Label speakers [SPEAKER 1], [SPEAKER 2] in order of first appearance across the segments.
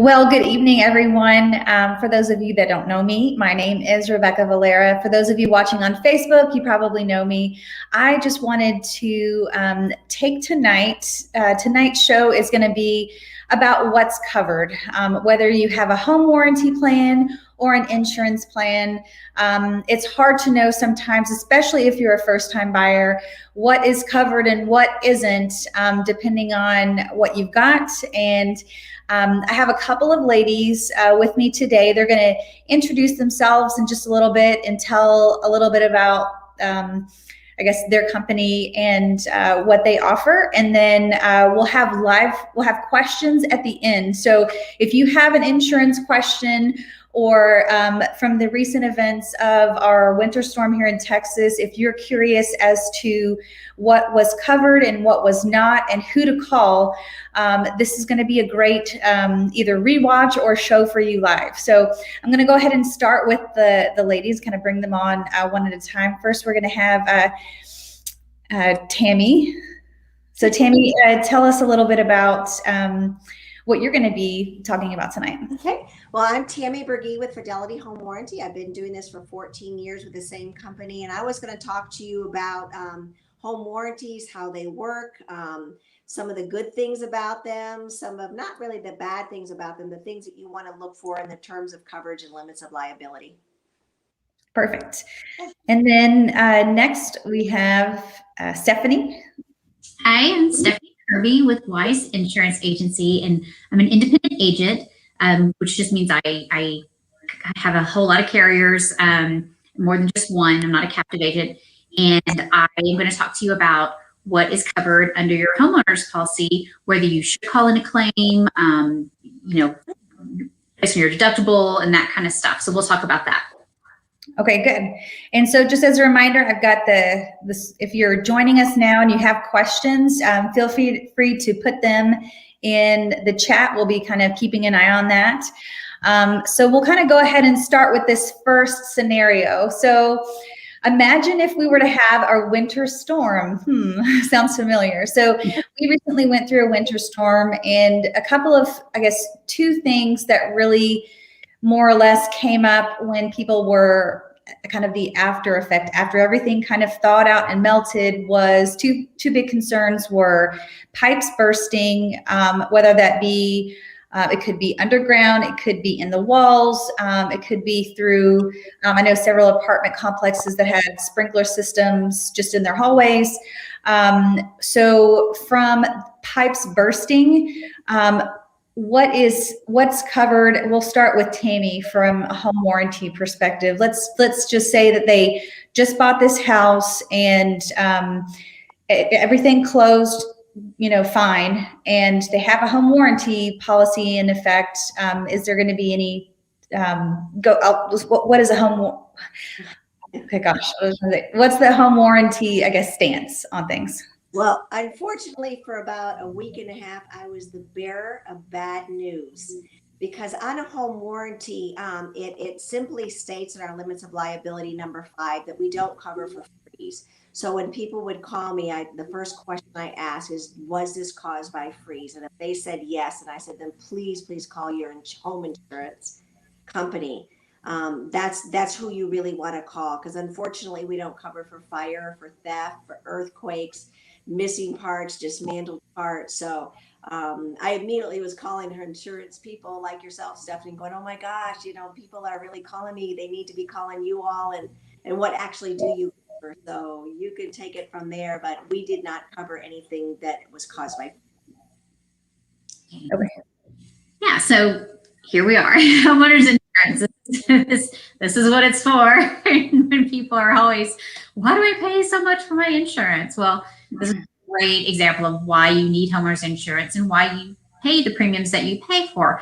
[SPEAKER 1] Well, good evening, everyone. For those of you that don't know me, my name is Rebecca Valera. For those of you watching on Facebook, you probably know me. I just wanted to take tonight's show is going to be about what's covered, whether you have a home warranty plan or an insurance plan. It's hard to know sometimes, especially if you're a first-time buyer, what is covered and what isn't, depending on what you've got. And I have a couple of ladies with me today. They're going to introduce themselves in just a little bit and tell a little bit about, I guess, their company and what they offer. And then we'll have questions at the end. So if you have an insurance question or from the recent events of our winter storm here in Texas, if you're curious as to what was covered and what was not and who to call, this is going to be a great either rewatch or show for you live. So I'm going to go ahead and start with the ladies, kind of bring them on one at a time. First, we're going to have Tammy. So Tammy, tell us a little bit about what you're going to be talking about tonight.
[SPEAKER 2] Okay. Well, I'm Tammy Berge with Fidelity Home Warranty. I've been doing this for 14 years with the same company, and I was going to talk to you about home warranties, how they work, some of the good things about them, some of not really the bad things about them, the things that you want to look for in the terms of coverage and limits of liability.
[SPEAKER 1] Perfect. And then next we have Stephanie.
[SPEAKER 3] Hi, I'm Stephanie Kirby with Wise Insurance Agency, and I'm an independent agent, which just means I have a whole lot of carriers, more than just one. I'm not a captive agent, and I am going to talk to you about what is covered under your homeowner's policy, whether you should call in a claim, based on your deductible and that kind of stuff. So we'll talk about that.
[SPEAKER 1] Okay, good. And so just as a reminder, I've got this. If you're joining us now and you have questions, feel free to put them in the chat. We'll be kind of keeping an eye on that. So we'll kind of go ahead and start with this first scenario. So imagine if we were to have our winter storm. Sounds familiar. So we recently went through a winter storm, and a couple of, I guess, two things that really more or less came up when people were kind of the after effect after everything kind of thawed out and melted was two big concerns were pipes bursting, whether that be it could be underground, it could be in the walls, it could be through, I know several apartment complexes that had sprinkler systems just in their hallways. So from pipes bursting, what's covered? We'll start with Tammy from a home warranty perspective. Let's just say that they just bought this house and everything closed, fine, and they have a home warranty policy in effect. Is there going to be any what is a home? Okay, gosh, what's the home warranty, I guess, stance on things?
[SPEAKER 2] Well, unfortunately, for about a week and a half, I was the bearer of bad news because on a home warranty, it simply states in our limits of liability number 5 that we don't cover for freeze. So when people would call me, the first question I ask is, was this caused by freeze? And if they said yes, and I said, then please call your home insurance company. That's who you really want to call, because unfortunately, we don't cover for fire, for theft, for earthquakes, missing parts, dismantled parts. So I immediately was calling her insurance people like yourself, Stephanie, going, oh my gosh, people are really calling me. They need to be calling you all. And what actually do you cover? So you can take it from there, but we did not cover anything that was caused by.
[SPEAKER 1] Okay.
[SPEAKER 3] Yeah, so here we are. Homeowners insurance. This is what it's for. When people are always, why do I pay so much for my insurance? Well, this is a great example of why you need homeowners insurance and why you pay the premiums that you pay for.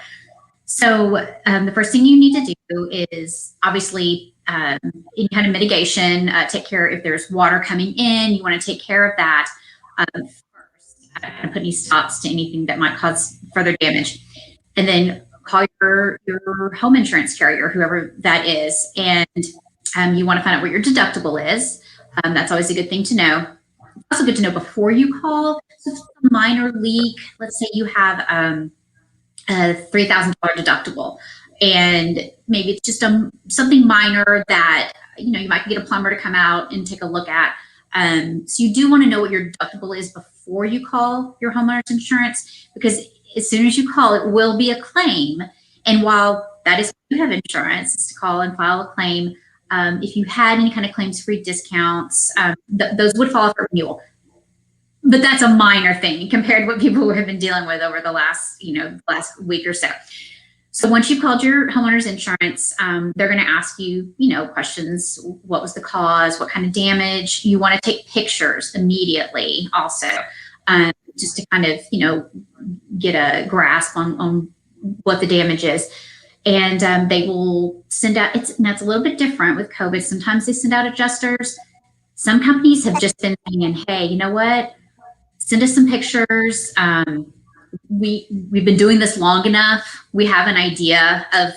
[SPEAKER 3] So the first thing you need to do is obviously any kind of mitigation, take care if there's water coming in, you want to take care of that first. Put any stops to anything that might cause further damage. And then call your home insurance carrier, whoever that is, and you want to find out what your deductible is. That's always a good thing to know. Also good to know before you call. So if it's a minor leak, let's say you have a $3,000 deductible. And maybe it's just something minor that, you might get a plumber to come out and take a look at. So you do want to know what your deductible is before you call your homeowner's insurance, because as soon as you call, it will be a claim. And while that is, you have insurance, is to call and file a claim. If you had any kind of claims-free discounts, those would fall for renewal. But that's a minor thing compared to what people have been dealing with over the last week or so. So once you've called your homeowner's insurance, they're going to ask you, questions. What was the cause? What kind of damage? You want to take pictures immediately also, just to kind of, get a grasp on what the damage is. And they will send out, that's a little bit different with COVID. Sometimes they send out adjusters. Some companies have just been saying, hey, you know what? Send us some pictures. We've been doing this long enough. We have an idea of,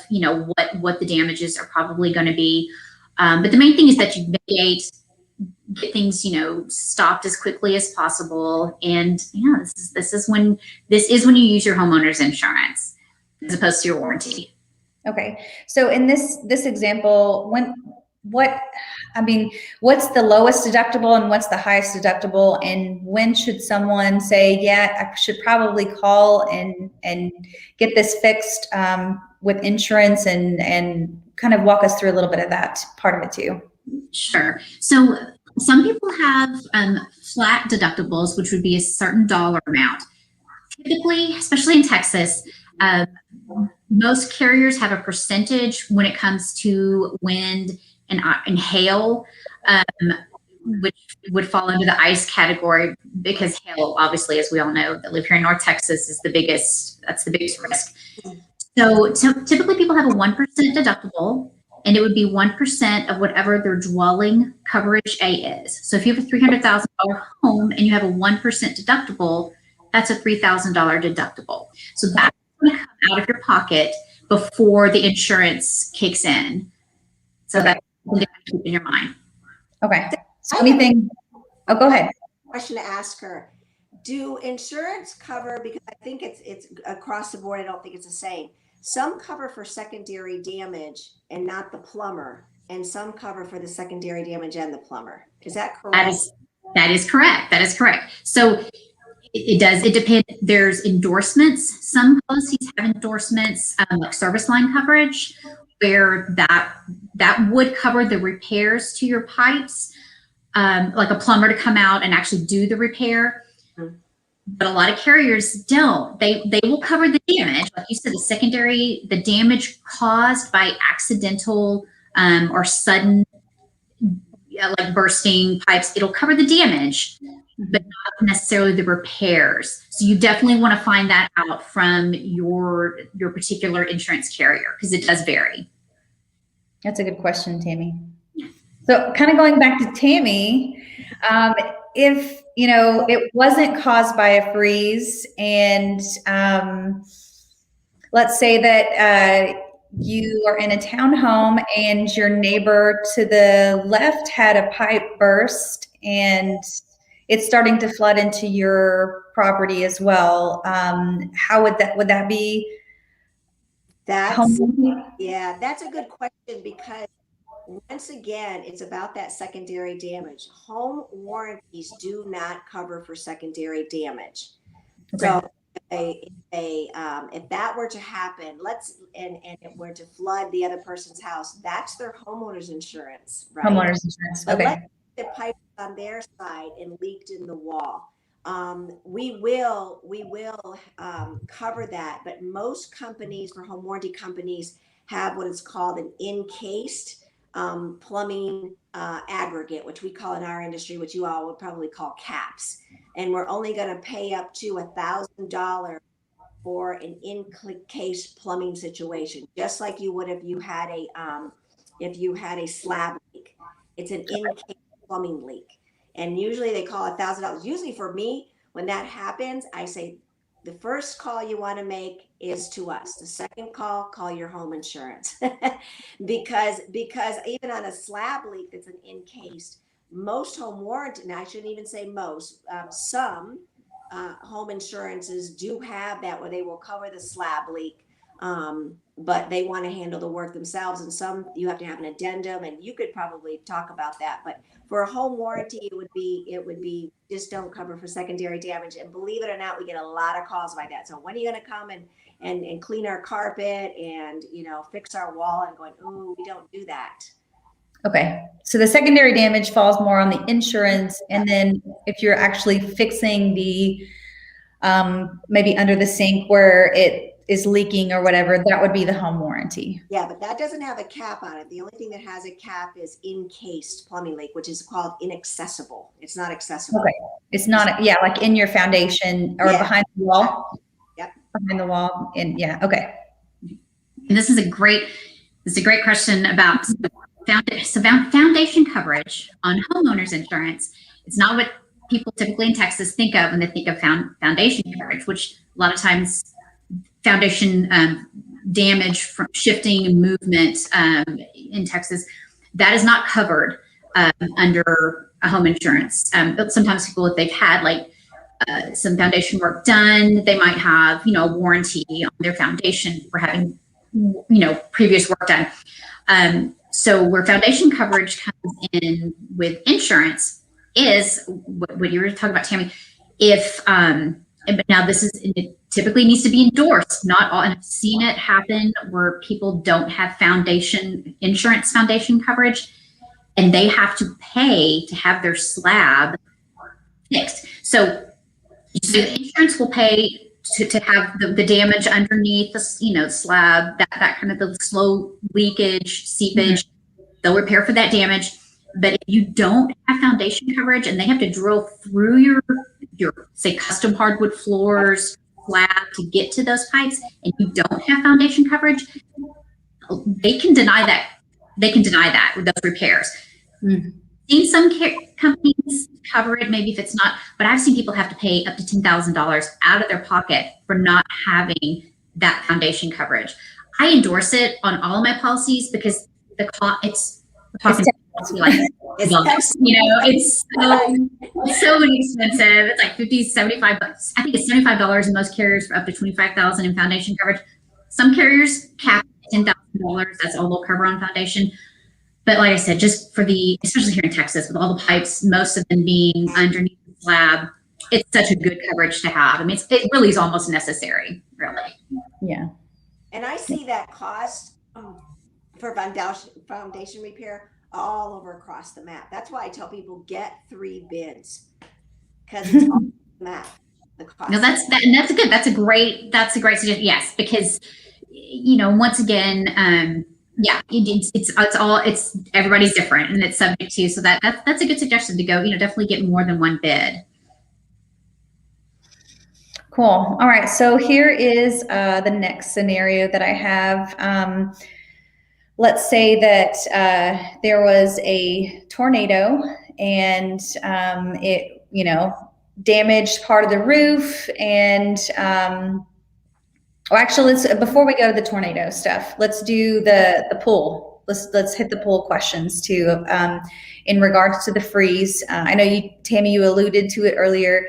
[SPEAKER 3] what the damages are probably going to be. But the main thing is that you mitigate, get things, stopped as quickly as possible. And this is when you use your homeowner's insurance as opposed to your warranty.
[SPEAKER 1] Okay. So in this example, what's the lowest deductible and what's the highest deductible, and when should someone say, yeah, I should probably call and get this fixed with insurance, and kind of walk us through a little bit of that part of it too.
[SPEAKER 3] Sure. So some people have flat deductibles, which would be a certain dollar amount. Typically, especially in Texas, most carriers have a percentage when it comes to wind and hail, which would fall into the ice category, because hail, obviously, as we all know that live here in North Texas, is that's the biggest risk. So typically people have a 1% deductible, and it would be 1% of whatever their dwelling coverage A is. So if you have a $300,000 home and you have a 1% deductible, that's a $3,000 deductible. So that's going to come out of your pocket before the insurance kicks in. So that's something to keep in your mind.
[SPEAKER 1] Okay. So anything? Oh, go ahead.
[SPEAKER 2] Question to ask her: do insurance cover? Because I think it's across the board. I don't think it's the same. Some cover for secondary damage and not the plumber, and some cover for the secondary damage and the plumber. Is that correct?
[SPEAKER 3] That is correct. That is correct. So it does. It depends. There's endorsements. Some policies have endorsements, like service line coverage, where that would cover the repairs to your pipes, like a plumber to come out and actually do the repair. Mm-hmm. But a lot of carriers don't. They will cover the damage, like you said, the damage caused by accidental or sudden, like bursting pipes. It'll cover the damage, but not necessarily the repairs. So you definitely want to find that out from your particular insurance carrier, because it does vary.
[SPEAKER 1] That's a good question, Tammy. So kind of going back to Tammy, if, it wasn't caused by a freeze, and let's say that you are in a townhome and your neighbor to the left had a pipe burst and it's starting to flood into your property as well, how would that be?
[SPEAKER 2] That's a good question, because once again, it's about that secondary damage. Home warranties do not cover for secondary damage. Okay. So if that were to happen, and it were to flood the other person's house, that's their homeowner's insurance, right?
[SPEAKER 1] Homeowner's insurance. Okay.
[SPEAKER 2] But the pipe on their side and leaked in the wall, we will cover that. But most companies, for home warranty companies, have what is called an encased plumbing aggregate, which we call in our industry, which you all would probably call caps. And we're only going to pay up to $1,000 for an encased plumbing situation, just like you would if you had a slab leak. It's an encased plumbing leak, and usually they call $1,000. Usually for me, when that happens, I say the first call you want to make is to us. The second call your home insurance. because even on a slab leak that's an encased, most home warranty, and I shouldn't even say most, some home insurances do have that where they will cover the slab leak. But they want to handle the work themselves, and some you have to have an addendum, and you could probably talk about that. But for a home warranty, it would be just don't cover for secondary damage. And believe it or not, we get a lot of calls by that. So when are you going to come and clean our carpet and, you know, fix our wall? And going, ooh, we don't do that.
[SPEAKER 1] Okay, so the secondary damage falls more on the insurance, and then if you're actually fixing the maybe under the sink where it is leaking or whatever, that would be the home warranty.
[SPEAKER 2] Yeah, but that doesn't have a cap on it. The only thing that has a cap is encased plumbing leak, which is called inaccessible. It's not accessible.
[SPEAKER 1] Okay, it's not, yeah, like in your foundation or behind the wall.
[SPEAKER 2] Yep.
[SPEAKER 1] Behind the wall, and yeah, okay.
[SPEAKER 3] And this is a great question about foundation coverage on homeowners insurance. It's not what people typically in Texas think of when they think of foundation coverage, which a lot of times foundation damage from shifting and movement in Texas, that is not covered under a home insurance. But sometimes people, if they've had like some foundation work done, they might have, you know, a warranty on their foundation for having, you know, previous work done. So where foundation coverage comes in with insurance is what you were talking about, Tammy. If but now this is, it typically needs to be endorsed, not all, and I've seen it happen where people don't have insurance foundation coverage, and they have to pay to have their slab fixed. So the insurance will pay to have the damage underneath the, you know, slab, that kind of the slow leakage, seepage. They'll repair for that damage. But if you don't have foundation coverage and they have to drill through your say custom hardwood floors slab to get to those pipes, and you don't have foundation coverage, they can deny that. They can deny that with those repairs. Seen some companies cover it, maybe if it's not, but I've seen people have to pay up to $10,000 out of their pocket for not having that foundation coverage. I endorse it on all of my policies because it's like, you know, it's so inexpensive. It's like $75. I think it's $75 in most carriers for up to $25,000 in foundation coverage. Some carriers cap $10,000. That's all they'll cover on foundation. But like I said, just for especially here in Texas, with all the pipes, most of them being underneath the slab, it's such a good coverage to have. I mean, it really is almost necessary, really.
[SPEAKER 1] Yeah.
[SPEAKER 2] And I see that cost for foundation repair all over across the map. That's why I tell people get 3 bids, because it's on the map. The cost. No,
[SPEAKER 3] that's good. That's a great suggestion. Yes, because, you know, once again, it's everybody's different and it's subject to, so that's a good suggestion to go, you know, definitely get more than 1 bid.
[SPEAKER 1] Cool. All right. So here is the next scenario that I have. Let's say that there was a tornado and it, you know, damaged part of the roof. And actually, before we go to the tornado stuff, let's do the pool. Let's hit the pool questions too. In regards to the freeze, I know Tammy, you alluded to it earlier.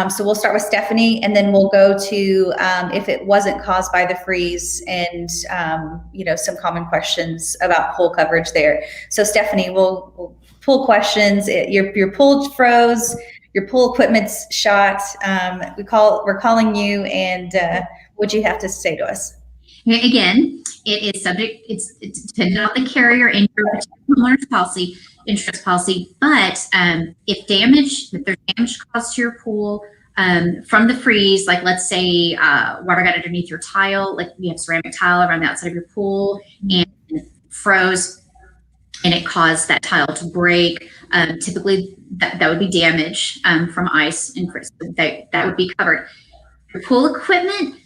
[SPEAKER 1] So we'll start with Stephanie, and then we'll go to if it wasn't caused by the freeze, and you know, some common questions about pool coverage there. So Stephanie, we'll pool questions. Your pool froze, your pool equipment's shot. We're calling you, and what you have to say to us.
[SPEAKER 3] Again, it is subject. It's dependent on the carrier and your homeowner's policy, insurance policy. But if there's damage caused to your pool from the freeze, like let's say water got underneath your tile, like you have ceramic tile around the outside of your pool and froze, and it caused that tile to break. Typically, that would be damage from ice, and that would be covered. Your pool equipment,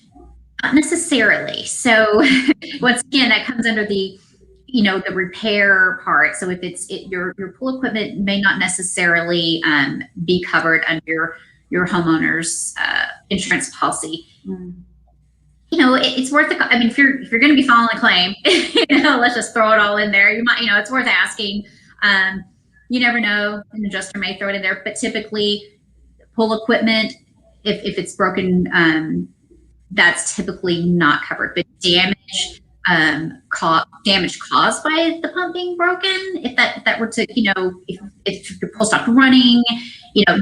[SPEAKER 3] not necessarily. So once again, that comes under the, you know, the repair part. So if your pool equipment may not necessarily be covered under your homeowner's insurance policy. You know, it's worth it. I mean, if you're going to be filing a claim, you know, let's just throw it all in there. You might, you know, it's worth asking. You never know, an adjuster may throw it in there, but typically pool equipment, if it's broken, that's typically not covered. But damage damage caused by the pump being broken, if that were to, if your pool stopped running,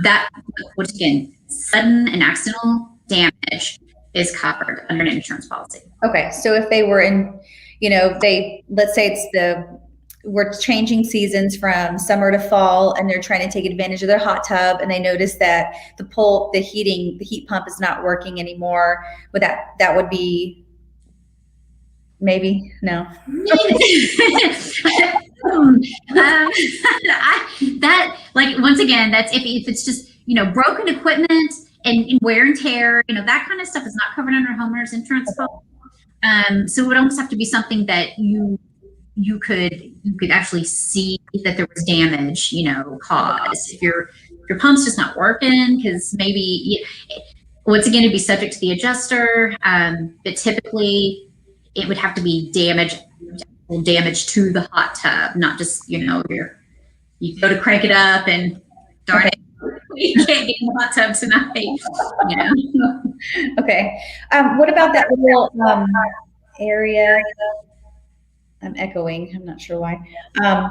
[SPEAKER 3] that, once again, sudden and accidental damage is covered under an insurance policy.
[SPEAKER 1] Okay, so if they were in, let's say we're changing seasons from summer to fall, and they're trying to take advantage of their hot tub, and they notice that the heat pump is not working anymore. That would be maybe no.
[SPEAKER 3] Once again, that's if it's just broken equipment and wear and tear, that kind of stuff is not covered under homeowners insurance policy. So it would almost have to be something that you could actually see that there was damage, caused. If your pump's just not working, because maybe once again it'd be subject to the adjuster, but typically it would have to be damage to the hot tub, not just you go to crank it up and darn it, you can't get in the hot tub tonight.
[SPEAKER 1] Okay. What about that little area? I'm echoing. I'm not sure why. I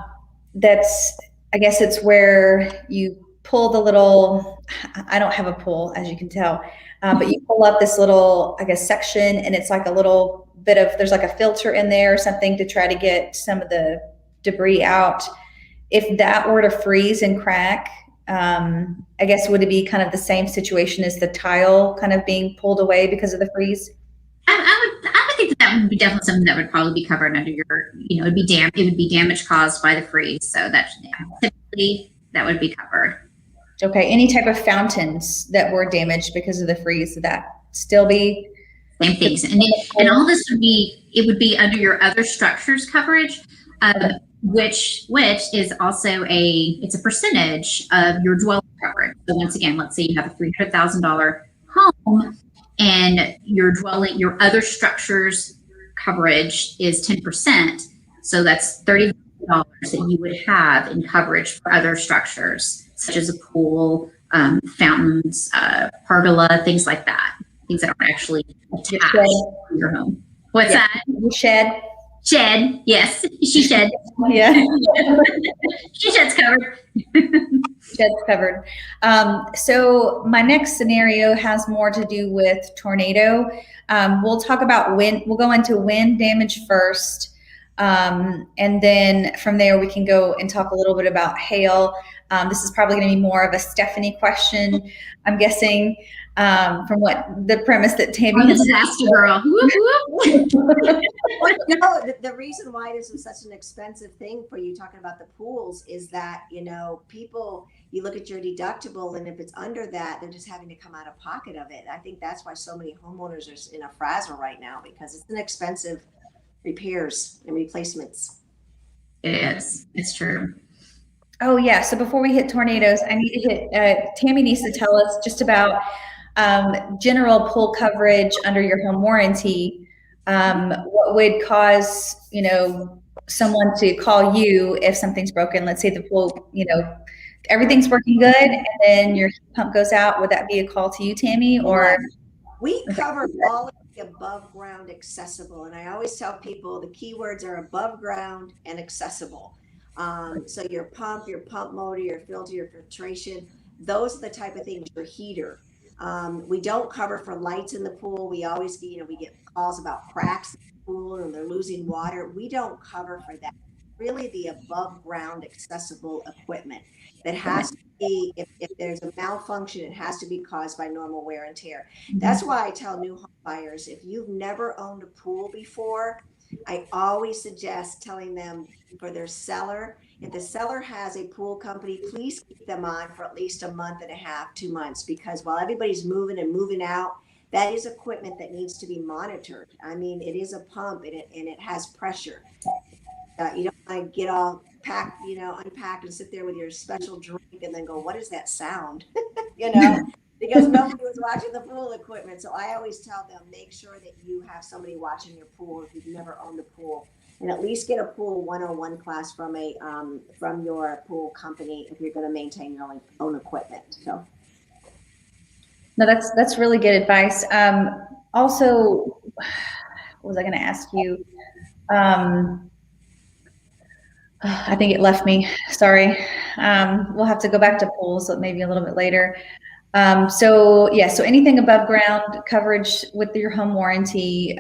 [SPEAKER 1] guess it's where you pull the little, I don't have a pool, as you can tell, but you pull up this little, I guess, section, and it's like a little bit of, there's like a filter in there or something to try to get some of the debris out. If that were to freeze and crack, I guess, would it be kind of the same situation as the tile kind of being pulled away because of the freeze?
[SPEAKER 3] I would think that would be definitely something that would probably be covered under your, it would be damage caused by the freeze. So typically that would be covered.
[SPEAKER 1] Okay. Any type of fountains that were damaged because of the freeze, would that still be?
[SPEAKER 3] Same things. And all this would be under your other structures coverage, which is also it's a percentage of your dwelling coverage. So once again, let's say you have a $300,000 home, and your other structures coverage is 10%. So that's $30,000 that you would have in coverage for other structures, such as a pool, fountains, pergola, things like that. Things that aren't actually attached to your home. What's that?
[SPEAKER 1] Shed.
[SPEAKER 3] Shed. Yes. She shed.
[SPEAKER 1] Yeah.
[SPEAKER 3] She shed's covered.
[SPEAKER 1] Shed's covered. So my next scenario has more to do with tornado. We'll talk about wind. We'll go into wind damage first. And then from there, we can go and talk a little bit about hail. This is probably going to be more of a Stephanie question, I'm guessing, from what the premise that Tammy has.
[SPEAKER 3] Disaster girl.
[SPEAKER 2] The reason why this was such an expensive thing for you talking about the pools is that, people, you look at your deductible, and if it's under that, they're just having to come out of pocket of it. I think that's why so many homeowners are in a frazzle right now, because it's an expensive repairs and replacements.
[SPEAKER 3] It is. It's true.
[SPEAKER 1] Oh yeah. So before we hit tornadoes, I need to hit, Tammy needs to tell us just about general pool coverage under your home warranty. What would cause, someone to call you if something's broken? Let's say the pool, everything's working good, and then your heat pump goes out. Would that be a call to you, Tammy? Or
[SPEAKER 2] we cover all of the above ground accessible, and I always tell people the keywords are above ground and accessible. So your pump motor, your filter, your filtration, those are the type of things. Your heater. We don't cover for lights in the pool. We always, we get calls about cracks in the pool and they're losing water. We don't cover for that. Really, the above ground accessible equipment that has to be, if there's a malfunction, it has to be caused by normal wear and tear. That's why I tell new home buyers, if you've never owned a pool before, I always suggest telling them for their seller, if the seller has a pool company, please keep them on for at least a month and a half, 2 months, because while everybody's moving and moving out, that is equipment that needs to be monitored. I mean, it is a pump, and it has pressure. You don't want to get all packed, unpacked and sit there with your special drink and then go, what is that sound? Because nobody was watching the pool equipment. So I always tell them, make sure that you have somebody watching your pool if you've never owned a pool, and at least get a pool 101 class from your pool company if you're going to maintain your own equipment. So.
[SPEAKER 1] No, that's really good advice. Also, what was I going to ask you? I think it left me. Sorry. We'll have to go back to pools, so maybe a little bit later. So yeah, so anything above ground coverage with your home warranty,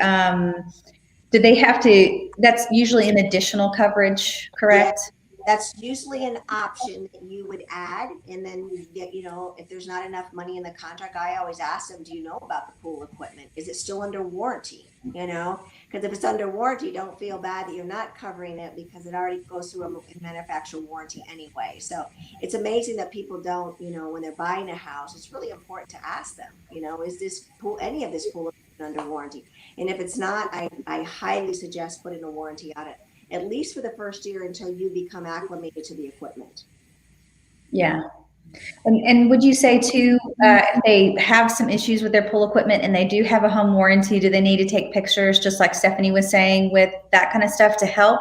[SPEAKER 1] do they have to, that's usually an additional coverage, correct?
[SPEAKER 2] That's usually an option that you would add, and then if there's not enough money in the contract, I always ask them, do you know about the pool equipment? Is it still under warranty? Because if it's under warranty, don't feel bad that you're not covering it, because it already goes through a manufacturer warranty anyway. So it's amazing that people don't, when they're buying a house, it's really important to ask them, is this pool, any of this pool under warranty? And if it's not, I highly suggest putting a warranty on it, at least for the first year, until you become acclimated to the equipment.
[SPEAKER 1] Yeah. And would you say too, if they have some issues with their pool equipment and they do have a home warranty, do they need to take pictures, just like Stephanie was saying, with that kind of stuff to help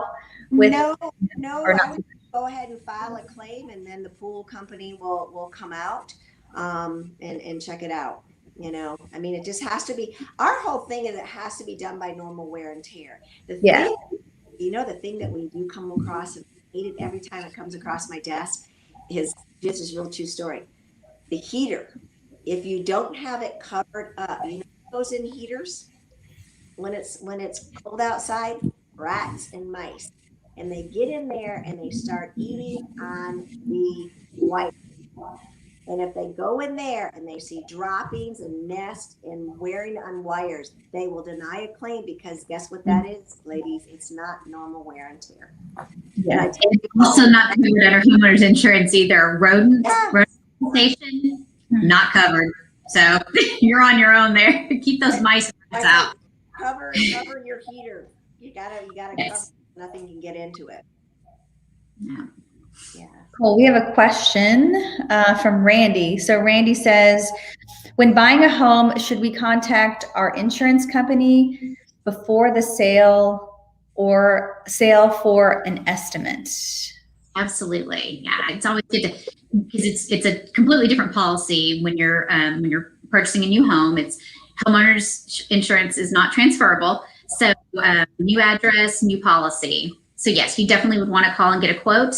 [SPEAKER 1] with?
[SPEAKER 2] No, I would go ahead and file a claim, and then the pool company will come out and check it out. I mean, it just has to be, our whole thing is it has to be done by normal wear and tear. The thing that we do come across, and I hate it every time it comes across my desk, is this is a real true story. The heater, if you don't have it covered up, those in heaters, when it's cold outside, rats and mice, and they get in there and they start eating on the white. And if they go in there and they see droppings and nests and wearing on wires, they will deny a claim, because guess what that is, ladies? It's not normal wear and tear.
[SPEAKER 1] Yeah.
[SPEAKER 3] And also not covered under homeowners insurance either. Rodent station, not covered. So you're on your own there. Keep those mice out.
[SPEAKER 2] Cover your heater. You gotta
[SPEAKER 3] Yes.
[SPEAKER 2] cover. Nothing can get into it. Yeah.
[SPEAKER 1] Well, we have a question from Randy. So Randy says, when buying a home, should we contact our insurance company before the sale or sale for an estimate?
[SPEAKER 3] Absolutely. Yeah. It's always good to, because it's a completely different policy when you're purchasing a new home. It's homeowners insurance is not transferable. So new address, new policy. So yes, you definitely would want to call and get a quote.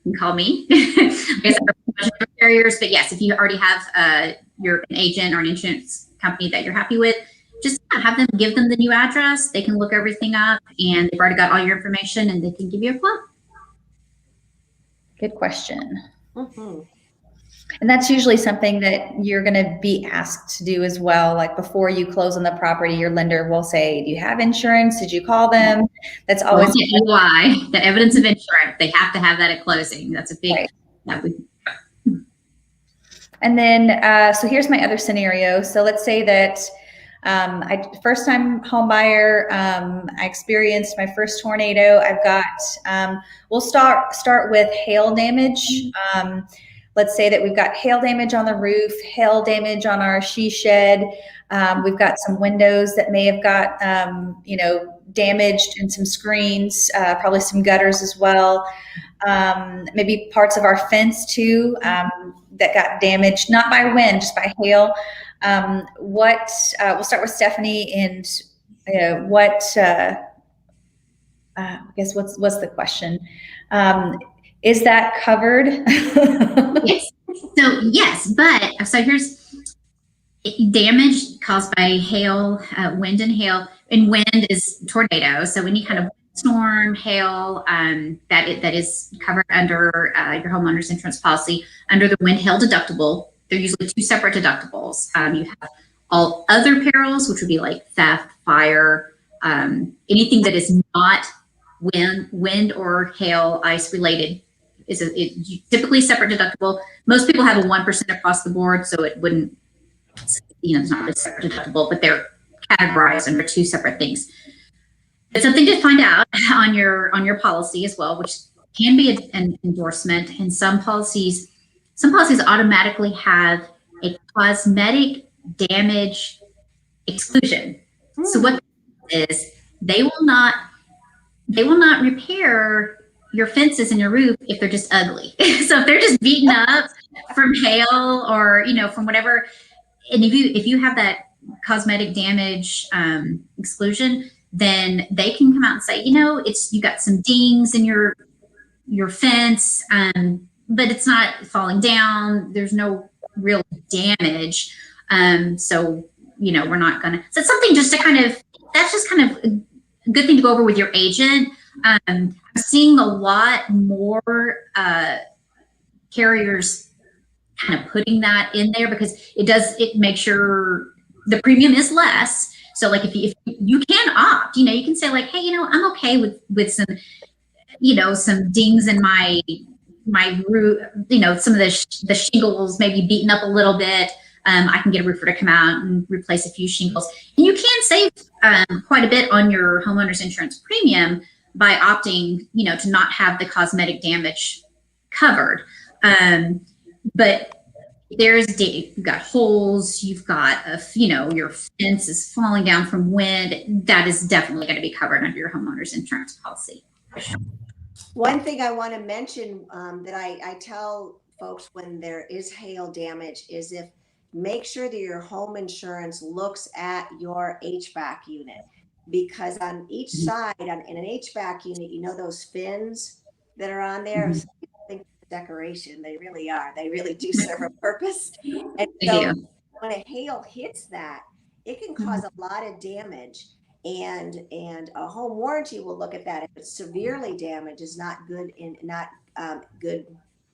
[SPEAKER 3] You can call me. I guess I'm carriers, but yes, if you already have you're an agent or an insurance company that you're happy with, just have them give them the new address. They can look everything up, and they've already got all your information, and they can give you a quote.
[SPEAKER 1] Good question.
[SPEAKER 2] Mm-hmm.
[SPEAKER 1] And that's usually something that you're going to be asked to do as well. Like before you close on the property, your lender will say, do you have insurance? Did you call them? That's always
[SPEAKER 3] EY, the evidence of insurance. They have to have that at closing. That's a big,
[SPEAKER 1] right. And then, so here's my other scenario. So let's say that first time home buyer, I experienced my first tornado. I've got, we'll start with hail damage. Let's say that we've got hail damage on the roof, hail damage on our she shed. We've got some windows that may have got, damaged, and some screens, probably some gutters as well. Maybe parts of our fence too, that got damaged, not by wind, just by hail. We'll start with Stephanie, and I guess what's the question? Is that covered?
[SPEAKER 3] Yes. So yes, but so here's damage caused by hail, wind and hail, and wind is tornado. So any kind of storm, hail, that is covered under your homeowner's insurance policy under the wind hail deductible. They're usually two separate deductibles. You have all other perils, which would be like theft, fire, anything that is not wind or hail, ice related. Is typically separate deductible. Most people have a 1% across the board, so it wouldn't, it's not a separate deductible, but they're categorized under two separate things. It's something to find out on your policy as well, which can be an endorsement. And some policies automatically have a cosmetic damage exclusion. So what that is, they will not repair your fences and your roof if they're just ugly. So if they're just beaten up from hail or, from whatever, and if you have that cosmetic damage exclusion, then they can come out and say, you got some dings in your fence, but it's not falling down. There's no real damage. So, we're not gonna, so it's something just to that's just kind of a good thing to go over with your agent. I'm seeing a lot more carriers kind of putting that in there because it makes sure the premium is less. So like if you can opt, you can say like, hey, I'm okay with some, some dings in my roof, some of the shingles maybe beaten up a little bit. I can get a roofer to come out and replace a few shingles. And you can save quite a bit on your homeowner's insurance premium by opting, to not have the cosmetic damage covered. But you've got holes, you've got your fence is falling down from wind. That is definitely going to be covered under your homeowner's insurance policy.
[SPEAKER 2] One thing I want to mention that I tell folks when there is hail damage is make sure that your home insurance looks at your HVAC unit, because on each side in an HVAC unit, those fins that are on there, I think decoration, they really are. They really do serve a purpose. And so when a hail hits that, it can cause a lot of damage. And a home warranty will look at that. If it's severely damaged, is not good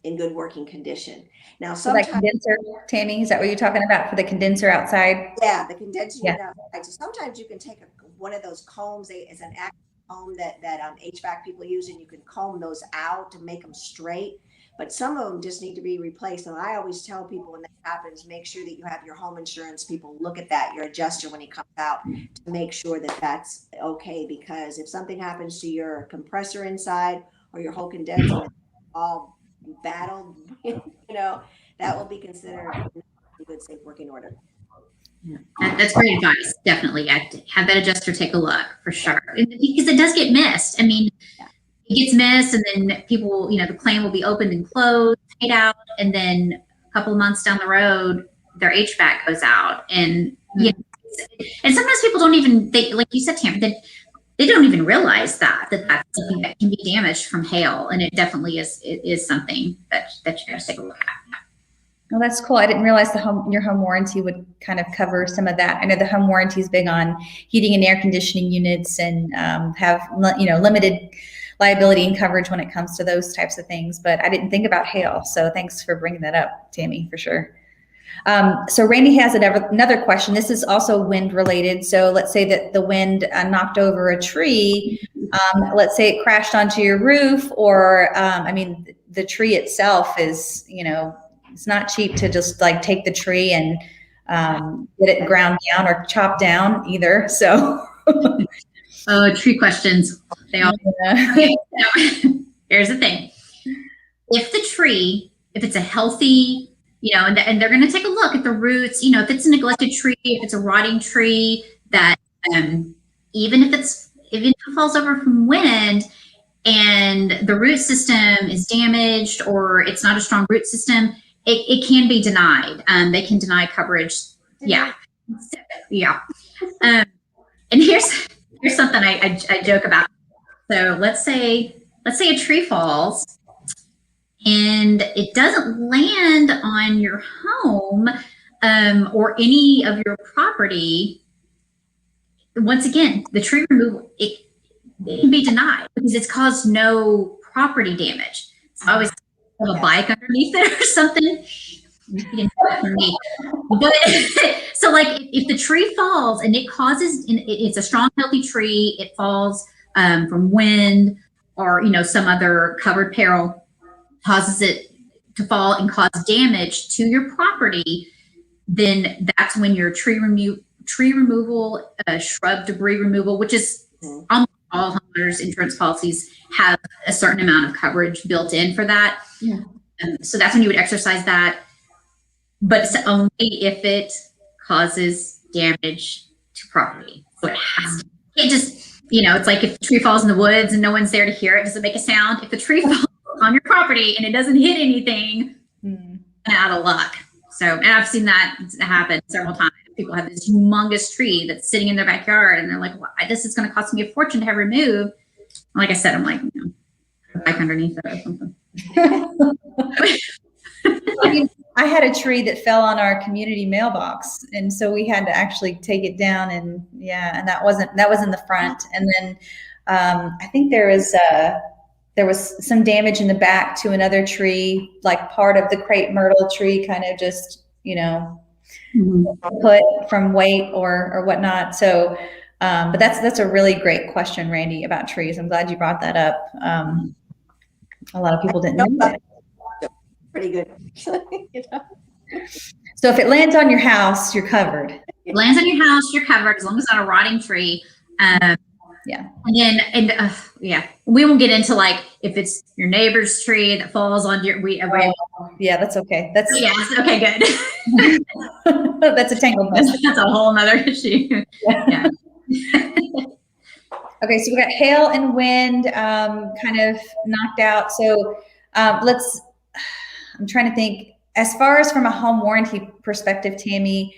[SPEAKER 2] in good working condition. Now, sometimes
[SPEAKER 1] that condenser, Tammy, is that what you're talking about for the condenser outside?
[SPEAKER 2] Yeah, the condenser unit outside. So sometimes you can take one of those combs, as an active comb that HVAC people use, and you can comb those out to make them straight. But some of them just need to be replaced. And I always tell people when that happens, make sure that you have your home insurance people look at that, your adjuster when he comes out, to make sure that that's okay. Because if something happens to your compressor inside or your whole condenser all battled, that will be considered a good, safe working order.
[SPEAKER 3] Yeah, that's great advice. Definitely have that adjuster take a look for sure, because it does get missed. I mean, it gets missed, and then people, the claim will be opened and closed, paid out, and then a couple of months down the road, their HVAC goes out, and and sometimes people don't even, like you said, Tamara, they don't even realize that's something that can be damaged from hail, and it definitely is something that you got to take a look at.
[SPEAKER 1] Well, that's cool. I didn't realize your home warranty would kind of cover some of that. I know the home warranty is big on heating and air conditioning units, and have limited liability and coverage when it comes to those types of things. But I didn't think about hail, so thanks for bringing that up, Tammy, for sure. So Randy has another question. This is also wind related. So let's say that the wind knocked over a tree. Let's say it crashed onto your roof, or the tree itself is, it's not cheap to just like take the tree and get it ground down or chopped down either. So
[SPEAKER 3] oh, tree questions. They all. Here's the thing: if it's a healthy, and they're going to take a look at the roots. If it's a neglected tree, if it's a rotting tree, that even if it falls over from wind and the root system is damaged, or it's not a strong root system, it can be denied. They can deny coverage. Yeah. And here's something I joke about. So let's say a tree falls and it doesn't land on your home or any of your property. Once again, the tree removal, it can be denied because it's caused no property damage. So I always have a bike underneath it or something. You didn't do that for me. But so like if the tree falls and it's a strong, healthy tree, it falls from wind or, some other covered peril, causes it to fall and cause damage to your property, then that's when your tree removal, shrub debris removal, which is almost all homeowners insurance policies have a certain amount of coverage built in for that. Yeah. So that's when you would exercise that, but it's only if it causes damage to property. So it has to. It just, it's like if the tree falls in the woods and no one's there to hear it, does it make a sound? If the tree falls on your property and it doesn't hit anything, out of luck. So, and I've seen that happen several times. People have this humongous tree that's sitting in their backyard, and they're like, well, this is going to cost me a fortune to have removed. Like I said, I'm like, back underneath it or something.
[SPEAKER 1] I mean, I had a tree that fell on our community mailbox, and so we had to actually take it down. And and that was in the front. And then I think there was some damage in the back to another tree, like part of the crepe myrtle tree, kind of just put from weight or whatnot. So, but that's a really great question, Randy, about trees. I'm glad you brought that up. A lot of people didn't know that.
[SPEAKER 2] Pretty good. You know?
[SPEAKER 1] So if it lands on your house, you're covered.
[SPEAKER 3] If it lands on your house, you're covered as long as it's not a rotting tree.
[SPEAKER 1] Yeah.
[SPEAKER 3] We won't get into like if it's your neighbor's tree that falls on your.
[SPEAKER 1] Yeah, that's okay.
[SPEAKER 3] Okay, good.
[SPEAKER 1] That's a tanglement.
[SPEAKER 3] That's a whole nother issue. Yeah.
[SPEAKER 1] Okay, so we got hail and wind kind of knocked out. So I'm trying to think, as far as from a home warranty perspective, Tammy,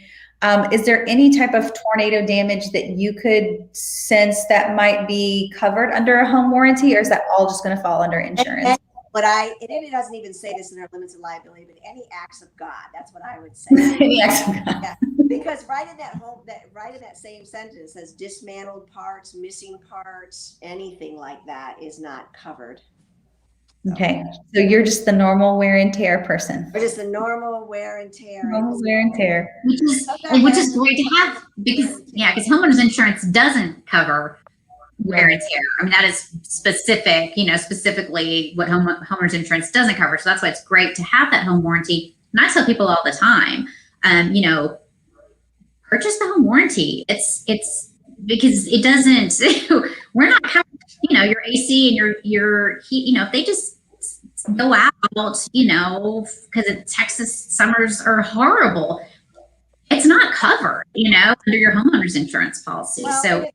[SPEAKER 1] is there any type of tornado damage that you could sense that might be covered under a home warranty, or is that all just going to fall under insurance?
[SPEAKER 2] It doesn't even say this in our limits of liability, but any acts of God, that's what I would say.
[SPEAKER 1] Any acts of God.
[SPEAKER 2] Yeah. Because right in that same sentence says dismantled parts, missing parts, anything like that is not covered.
[SPEAKER 1] Okay, so you're just the normal wear and tear person.
[SPEAKER 2] Or just the normal wear and tear.
[SPEAKER 1] Normal wear and tear.
[SPEAKER 3] Which is great to have because homeowners insurance doesn't cover wear and tear. I mean, that is specific, specifically what homeowners insurance doesn't cover. So that's why it's great to have that home warranty. And I tell people all the time, purchase the home warranty. It's because it doesn't, we're not having, your AC and your heat, if they just go out, because Texas summers are horrible, it's not covered, under your homeowner's insurance policy.
[SPEAKER 2] Well,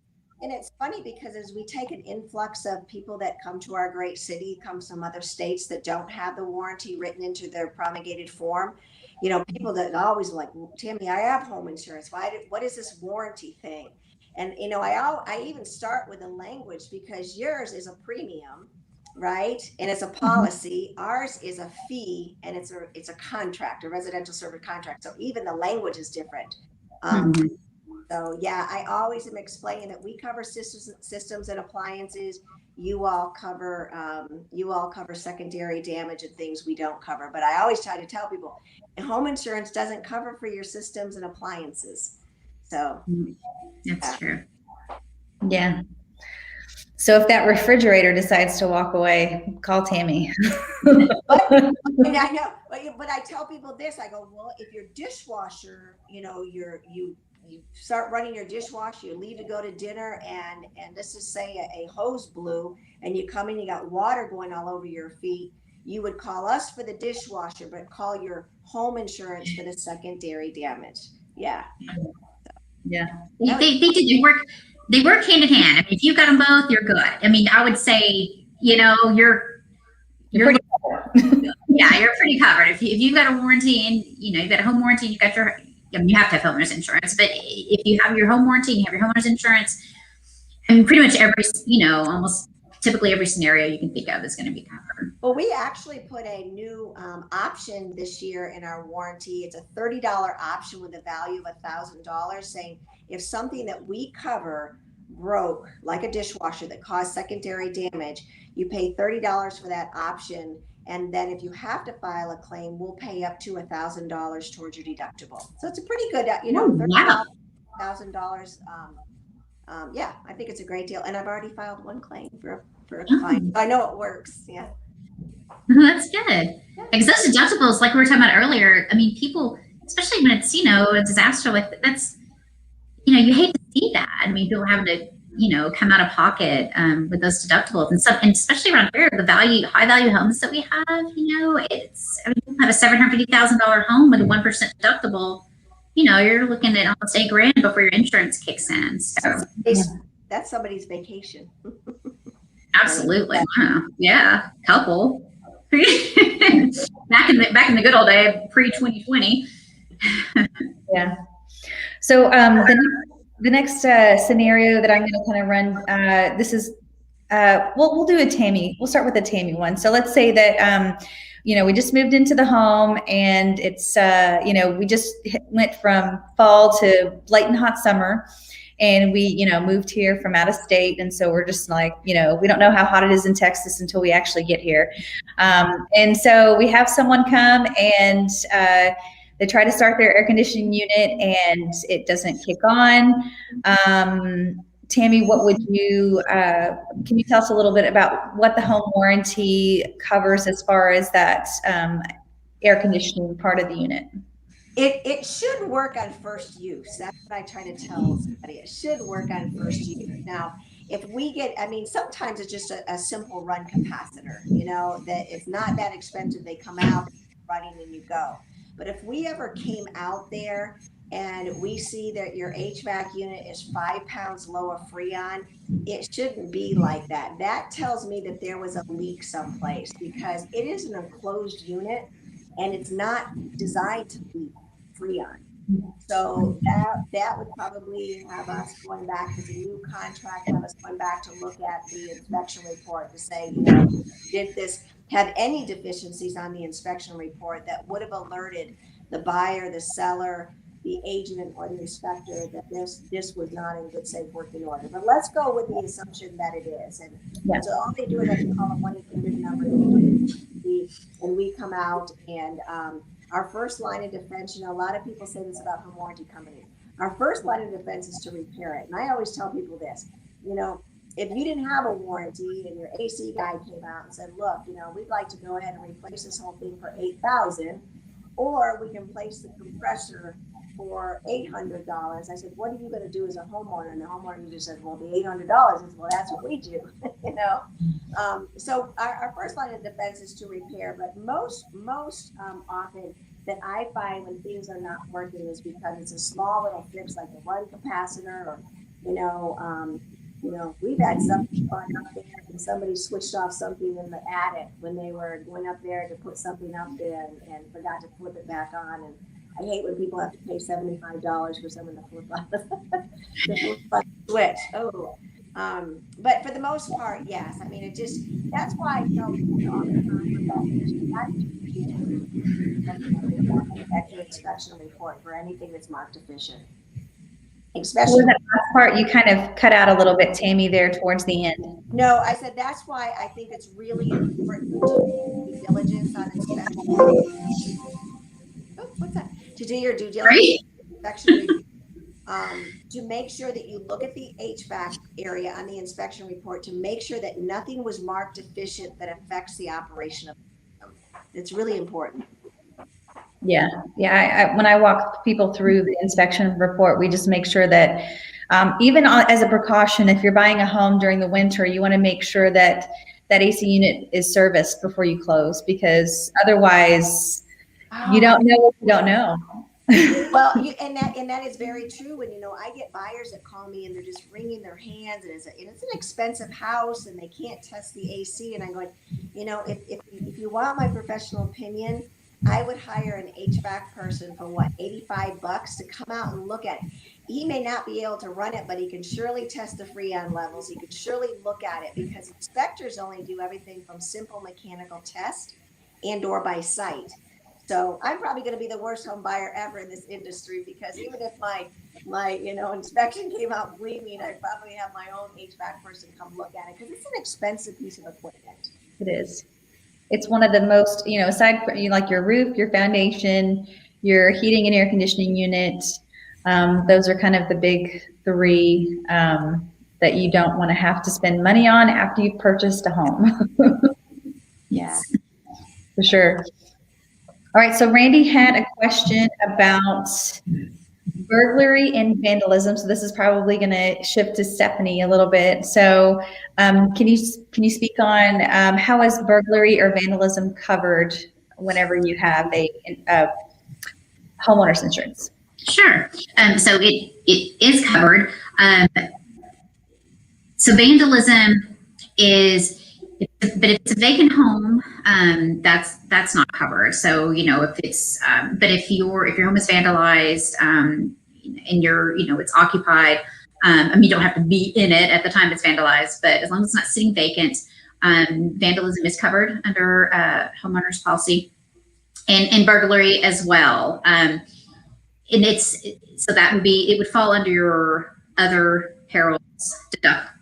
[SPEAKER 2] and it's funny because as we take an influx of people that come to our great city, come from other states that don't have the warranty written into their promulgated form, people that always like, Tammy, I have home insurance. What is this warranty thing? And, I even start with the language because yours is a premium, right? And it's a policy. Ours is a fee, and it's a contract, a residential service contract. So even the language is different. So yeah, I always am explaining that we cover systems and appliances. You all cover secondary damage and things we don't cover. But I always try to tell people, home insurance doesn't cover for your systems and appliances. So
[SPEAKER 3] that's true.
[SPEAKER 1] Yeah. So if that refrigerator decides to walk away, call Tammy.
[SPEAKER 2] But I know, but I tell people this. I go, well, if your dishwasher, you start running your dishwasher, you leave to go to dinner, and let's just say a hose blew, and you come in, you got water going all over your feet. You would call us for the dishwasher, but call your home insurance for the secondary damage. Yeah.
[SPEAKER 1] Yeah.
[SPEAKER 3] They work hand in hand. I mean, if you've got them both, you're good. I mean, I would say, you're
[SPEAKER 1] pretty covered.
[SPEAKER 3] Yeah, you're pretty covered. If you've got a warranty and, you've got a home warranty, you've got you have to have homeowners insurance, but if you have your home warranty and you have your homeowners insurance, I mean, pretty much every, almost typically every scenario you can think of is going to be covered.
[SPEAKER 2] Well, we actually put a new option this year in our warranty. It's a $30 option with a value of $1,000, saying if something that we cover broke, like a dishwasher that caused secondary damage, you pay $30 for that option. And then if you have to file a claim, we'll pay up to $1,000 towards your deductible. So it's a pretty good, $1,000. Yeah, I think it's a great deal. And I've already filed one claim for a client. So I know it works. Yeah.
[SPEAKER 3] That's good. Because those deductibles, like we were talking about earlier, I mean, people, especially when it's, a disaster like that's, you hate to see that. I mean, people having to, come out of pocket with those deductibles and stuff. And especially around here, the high value homes that we have, you have a $750,000 home with a 1% deductible. You're looking at almost $8,000 before your insurance kicks in. So
[SPEAKER 2] that's somebody's vacation.
[SPEAKER 3] Absolutely. Wow. Yeah. Couple. back in the good old day, pre-2020.
[SPEAKER 1] Yeah. So the next scenario that I'm going to kind of run, this is, we'll do a Tammy. We'll start with a Tammy one. So let's say that, we just moved into the home and it's, we just went from fall to blatant hot summer. And we, moved here from out of state. And so we're just like, we don't know how hot it is in Texas until we actually get here. And so we have someone come and they try to start their air conditioning unit and it doesn't kick on. Tammy, what would you, can you tell us a little bit about what the home warranty covers as far as that air conditioning part of the unit?
[SPEAKER 2] It should work on first use. That's what I try to tell somebody. It should work on first use. Now, if we get, sometimes it's just a simple run capacitor, that it's not that expensive. They come out running and you go. But if we ever came out there and we see that your HVAC unit is 5 pounds low of Freon, it shouldn't be like that. That tells me that there was a leak someplace because it is an enclosed unit and it's not designed to leak Freon. So that would probably have us going back as a new contract, have us going back to look at the inspection report to say, did this have any deficiencies on the inspection report that would have alerted the buyer, the seller, the agent, or the inspector that this was not in good, safe working order. But let's go with the assumption that it is. And so all they do is have to call a 1-800 number, and we come out and our first line of defense, a lot of people say this about home warranty companies. Our first line of defense is to repair it. And I always tell people this, if you didn't have a warranty and your AC guy came out and said, look, we'd like to go ahead and replace this whole thing for $8,000, or we can replace the compressor for $800. I said, what are you going to do as a homeowner? And the homeowner just said, well, the $800. I said, well, that's what we do, So our first line of defense is to repair, but most often that I find when things are not working is because it's a small little fix like the run capacitor, or we've had something going up there and somebody switched off something in the attic when they were going up there to put something up there and forgot to flip it back on. And I hate when people have to pay $75 for someone to flip on the switch. But for the most part, yes. That's why I tell people all the time extra inspection report for anything that's marked deficient. Especially
[SPEAKER 1] that last part you kind of cut out a little bit, Tammy, there towards the end.
[SPEAKER 2] No, I said that's why I think it's really important to do due diligence on inspection. Oh, what's that? To do your due diligence inspection to make sure that you look at the HVAC area on the inspection report to make sure that nothing was marked deficient that affects the operation of the system. It's really important.
[SPEAKER 1] Yeah. When I walk people through the inspection report, we just make sure that even as a precaution, if you're buying a home during the winter, you want to make sure that that AC unit is serviced before you close, because otherwise you don't know what you don't know.
[SPEAKER 2] Well, and that is very true. And I get buyers that call me and they're just wringing their hands, and it's an expensive house and they can't test the AC. And I'm going, if you want my professional opinion, I would hire an HVAC person for $85 to come out and look at it. He may not be able to run it, but he can surely test the Freon levels. He can surely look at it, because inspectors only do everything from simple mechanical test and or by sight. So I'm probably going to be the worst home buyer ever in this industry, because even if my inspection came out gleaming, I'd probably have my own HVAC person come look at it, because it's an expensive piece of equipment.
[SPEAKER 1] It is. It's one of the most, aside from like your roof, your foundation, your heating and air conditioning unit, those are kind of the big three that you don't want to have to spend money on after you've purchased a home.
[SPEAKER 2] Yeah,
[SPEAKER 1] for sure. All right, so Randy had a question about burglary and vandalism. So this is probably going to shift to Stephanie a little bit. So can you speak on how is burglary or vandalism covered whenever you have a homeowner's insurance?
[SPEAKER 3] Sure. So it is covered. So vandalism is But if it's a vacant home, that's not covered. So, if it's, but if your home is vandalized, and it's occupied, you don't have to be in it at the time it's vandalized, but as long as it's not sitting vacant, vandalism is covered under homeowners policy, and burglary as well. And so it would fall under your other perils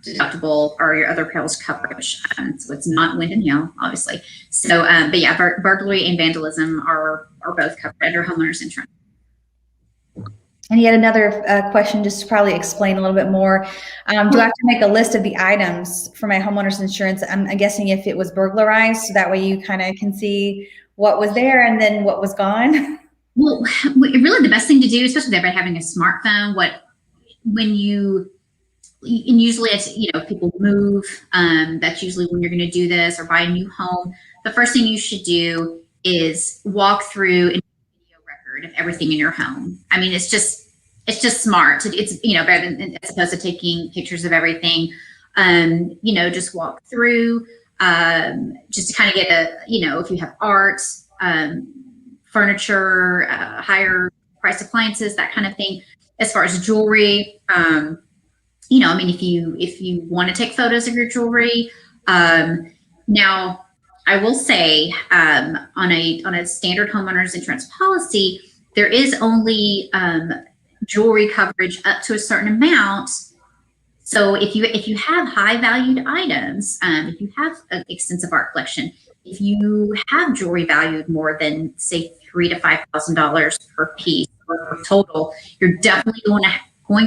[SPEAKER 3] deductible or your other perils coverage. So it's not wind and hail, obviously. So, but yeah, burglary and vandalism are both covered under homeowners insurance.
[SPEAKER 1] And yet another question, just to probably explain a little bit more. Do I have to make a list of the items for my homeowner's insurance? I'm guessing if it was burglarized, so that way you kind of can see what was there and then what was gone.
[SPEAKER 3] Well, really the best thing to do, especially with everybody having a smartphone, and usually it's, if people move, that's usually when you're going to do this, or buy a new home. The first thing you should do is walk through and video record of everything in your home. I mean, it's just smart. It's, better than, as opposed to taking pictures of everything. Just walk through, just to kind of get if you have art, furniture, higher price appliances, that kind of thing. As far as jewelry, if you want to take photos of your jewelry, now I will say, on a standard homeowners insurance policy, there is only jewelry coverage up to a certain amount. So if you have high valued items, if you have an extensive art collection, if you have jewelry valued more than, say, $3,000 to $5,000 per piece or per total, you're definitely going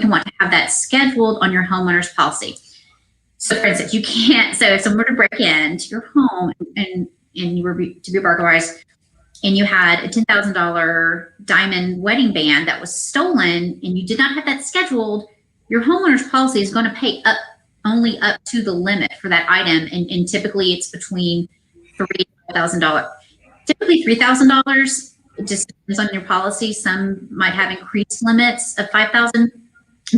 [SPEAKER 3] to want to have that scheduled on your homeowner's policy. So, for instance, you can't. So, if someone were to break into your home and you were to be burglarized, and you had a $10,000 diamond wedding band that was stolen, and you did not have that scheduled, your homeowner's policy is going to pay only up to the limit for that item, and typically it's between $3,000. Typically $3,000. It just depends on your policy. Some might have increased limits of $5,000,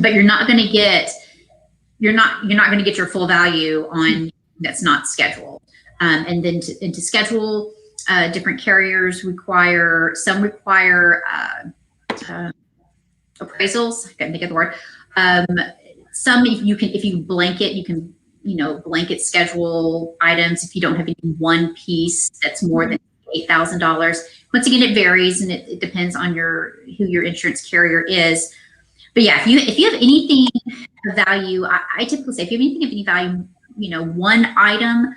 [SPEAKER 3] but you're not going to get your full value on that's not scheduled. And then to schedule, different carriers require appraisals. I can't think of the word. Some if you blanket, you can blanket schedule items if you don't have any one piece that's more than $8,000. Once again, it varies and it depends on who your insurance carrier is. But yeah, if you have anything of value, I typically say if you have anything of any value, one item,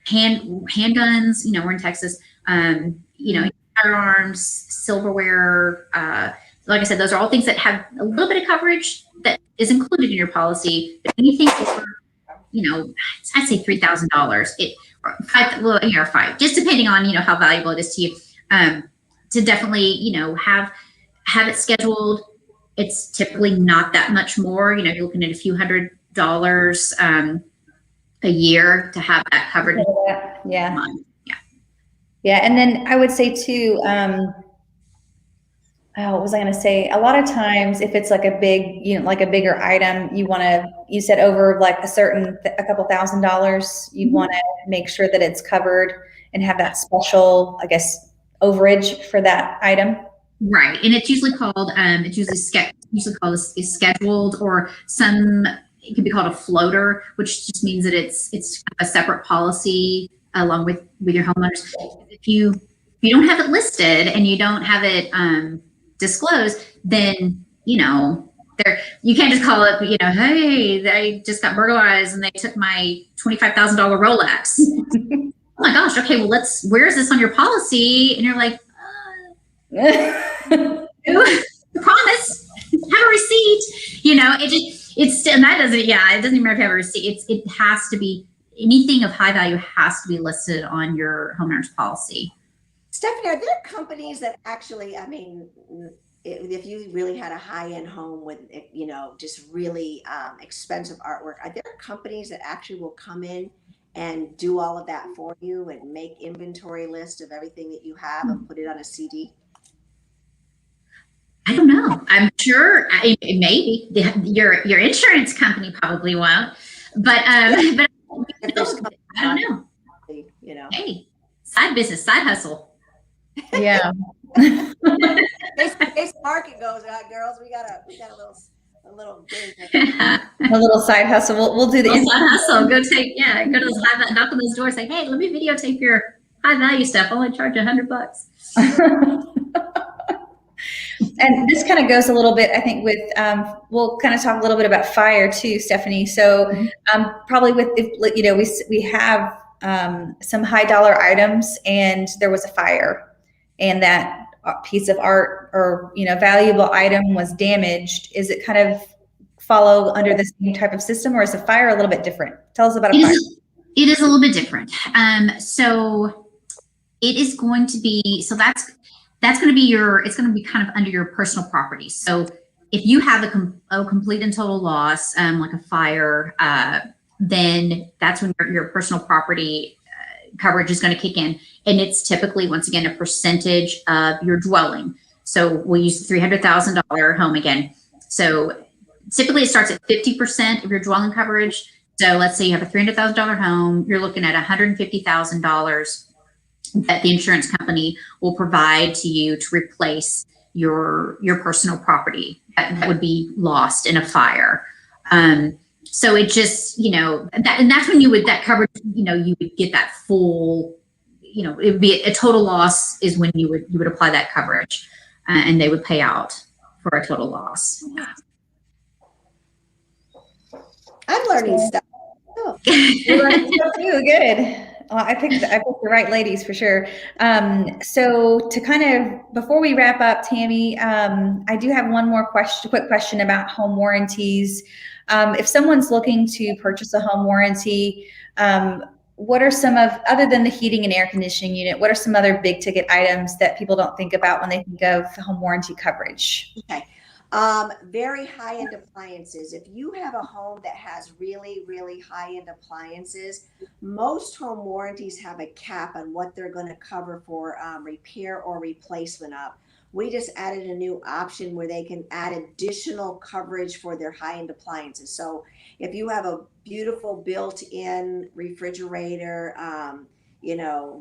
[SPEAKER 3] handguns, we're in Texas, firearms, silverware, like I said, those are all things that have a little bit of coverage that is included in your policy. But anything over, I'd say $3,000, or $5,000, just depending on how valuable it is to you, to definitely have it scheduled. It's typically not that much more. You're looking at a few $100s a year to have that covered.
[SPEAKER 1] Yeah. Yeah. And then I would say too, what was I going to say? A lot of times if it's like a big, like a bigger item, you said over like a couple $1,000s, you want to make sure that it's covered and have that special, I guess, overage for that item.
[SPEAKER 3] Right. And it's usually called, scheduled, or it could be called a floater, which just means that it's a separate policy along with your homeowners. If you don't have it listed and you don't have it disclosed, then you can't just call it, hey, they just got burglarized and they took my $25,000 Rolex. Oh my gosh, okay, well where is this on your policy? And you're like, promise, have a receipt. It doesn't matter if you have a receipt. It has to be, anything of high value has to be listed on your homeowner's policy.
[SPEAKER 2] Stephanie, are there companies that actually, if you really had a high-end home with, just really expensive artwork, are there companies that actually will come in and do all of that for you and make inventory list of everything that you have and put it on a CD?
[SPEAKER 3] I don't know. I'm sure maybe your insurance company probably won't, but I don't know.
[SPEAKER 2] You know,
[SPEAKER 3] Hey, side business, side hustle.
[SPEAKER 1] Yeah.
[SPEAKER 2] this market goes out, girls. We got a little game.
[SPEAKER 1] A little side hustle. We'll do the
[SPEAKER 3] Side hustle. Go to those knock on those doors. Say, hey, let me videotape your high value stuff. I'll only charge $100.
[SPEAKER 1] And this kind of goes a little bit, I think, with we'll kind of talk a little bit about fire too, Stephanie. So probably with if, you know, we have some high dollar items, and there was a fire, and that piece of art or valuable item was damaged. Is it kind of follow under the same type of system, or is the fire a little bit different? Tell us about a fire.
[SPEAKER 3] It is a little bit different. So it is going to be, so that's going to be it's going to be kind of under your personal property. So if you have a complete and total loss, like a fire, then that's when your personal property coverage is going to kick in. And it's typically, once again, a percentage of your dwelling. So we'll use the $300,000 home again. So typically it starts at 50% of your dwelling coverage. So let's say you have a $300,000 home, you're looking at $150,000 that the insurance company will provide to you to replace your personal property that would be lost in a fire. So it just, and that's when that coverage, you would get that full, it would be a total loss is when you would apply that coverage, and they would pay out for a total loss.
[SPEAKER 2] I'm learning stuff. Oh.
[SPEAKER 1] You're learning stuff too. Good. Well, I picked the right ladies for sure. So to kind of, before we wrap up, Tammy, I do have one more quick question about home warranties. If someone's looking to purchase a home warranty, what are other than the heating and air conditioning unit, what are some other big ticket items that people don't think about when they think of home warranty coverage?
[SPEAKER 2] Okay. Very high-end appliances. If you have a home that has really, really high-end appliances, most home warranties have a cap on what they're going to cover for repair or replacement of. We just added a new option where they can add additional coverage for their high-end appliances. So if you have a beautiful built-in refrigerator,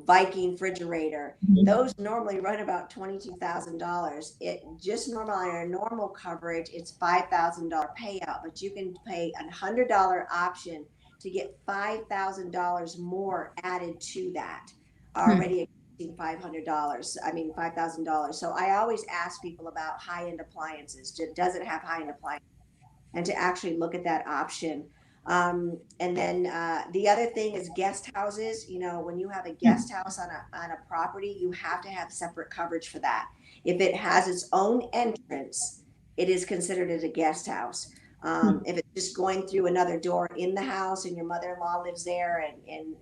[SPEAKER 2] Viking refrigerator, those normally run about $22,000. It just normally on a normal coverage, it's $5,000 payout, but you can pay $100 option to get $5,000 more added to that already. $5,000. So I always ask people about high-end appliances. Does it have high-end appliances? And to actually look at that option. And then the other thing is guest houses. When you have a guest house on a property, you have to have separate coverage for that. If it has its own entrance, it is considered as a guest house. If it's just going through another door in the house and your mother-in-law lives there and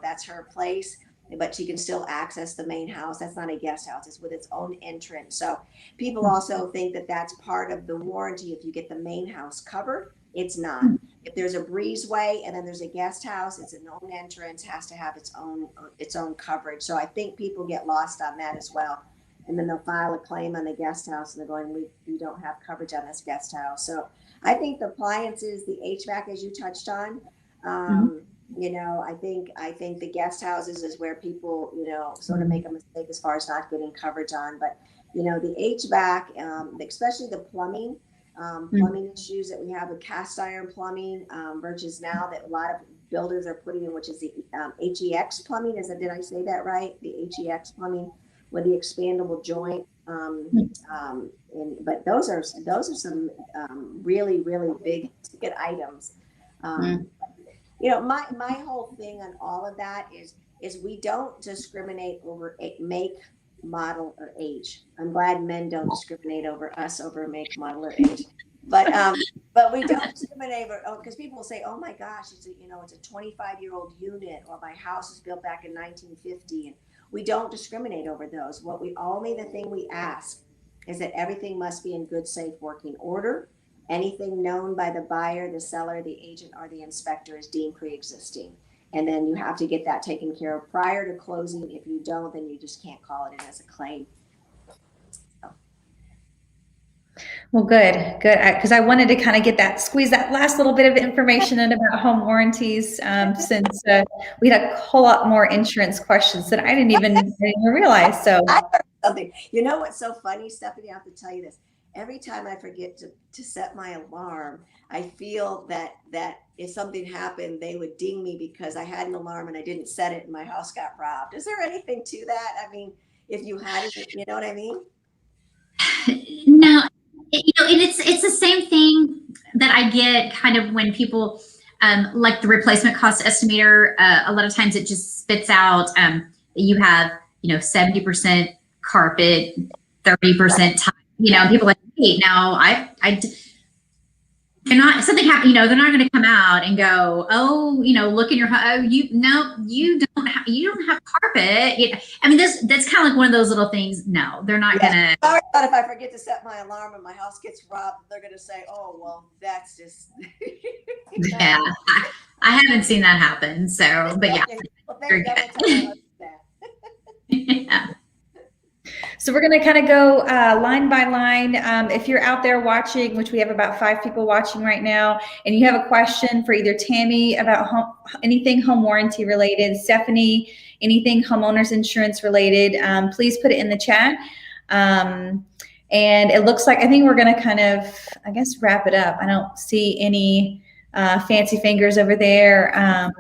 [SPEAKER 2] that's her place, but she can still access the main house, that's not a guest house. It's with its own entrance. So people also think that that's part of the warranty. If you get the main house covered, it's not. If there's a breezeway and then there's a guest house, it's an own entrance, has to have its own coverage. So I think people get lost on that as well. And then they'll file a claim on the guest house and they're going, we don't have coverage on this guest house. So I think the appliances, the HVAC, as you touched on, I think the guest houses is where people, sort of make a mistake as far as not getting coverage on. But, the HVAC, especially the plumbing issues that we have with cast iron plumbing, versus now that a lot of builders are putting in, which is the HEX plumbing. Did I say that right? The HEX plumbing with the expandable joint. But those are some really, really big ticket items. My whole thing on all of that is we don't discriminate over make, model, or age. I'm glad men don't discriminate over us over make, model, or age. But we don't discriminate because people will say, oh my gosh, it's a 25-year-old unit, or my house was built back in 1950. And we don't discriminate over those. The thing we ask is that everything must be in good, safe, working order. Anything known by the buyer, the seller, the agent, or the inspector is deemed pre-existing. And then you have to get that taken care of prior to closing. If you don't, then you just can't call it in as a claim.
[SPEAKER 1] Well, good, good. Because I wanted to kind of squeeze that last little bit of information in about home warranties, since we had a whole lot more insurance questions that I didn't even realize. So,
[SPEAKER 2] I heard something. You know what's so funny, Stephanie? I have to tell you this. Every time I forget to set my alarm, I feel that if something happened, they would ding me because I had an alarm and I didn't set it and my house got robbed. Is there anything to that? I mean, if you had it, you know what I mean?
[SPEAKER 3] No, and it's the same thing that I get kind of when people like the replacement cost estimator. A lot of times it just spits out that you have 70% carpet, 30% tile. People are like, hey, now they're not something happened. They're not going to come out and go, oh, look in your home. Oh, you don't have carpet. I mean, that's kind of like one of those little things. No, they're not going to.
[SPEAKER 2] I thought if I forget to set my alarm and my house gets robbed, they're going to say, oh, well, that's just.
[SPEAKER 3] Yeah, I haven't seen that happen. So, but yeah.
[SPEAKER 2] Well, thank you.
[SPEAKER 3] Yeah.
[SPEAKER 1] So we're going to kind of go line by line. If you're out there watching, which we have about 5 people watching right now, and you have a question for either Tammy about anything home warranty related, Stephanie, anything homeowners insurance related, please put it in the chat. And it looks like, I think we're going to kind of, I guess, wrap it up. I don't see any fancy fingers over there.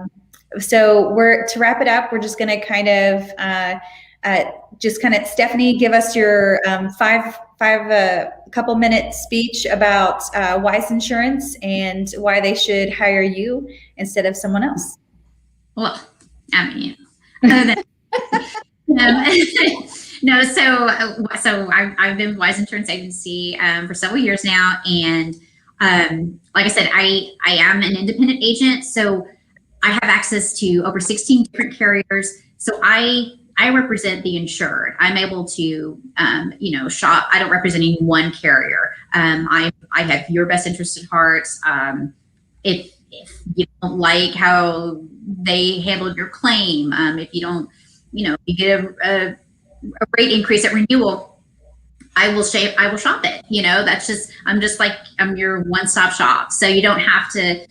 [SPEAKER 1] So to wrap it up, we're just going to kind of Stephanie, give us your couple minute speech about Wise Insurance and why they should hire you instead of someone else.
[SPEAKER 3] Well, I mean, no. So I've been with Wise Insurance Agency for several years now, and like I said, I am an independent agent, so I have access to over 16 different carriers. So I represent the insured. I'm able to, shop. I don't represent any one carrier. I have your best interest at heart. If you don't like how they handled your claim, if you don't, you get a rate increase at renewal, I will shop it. I'm your one-stop shop. So you don't have to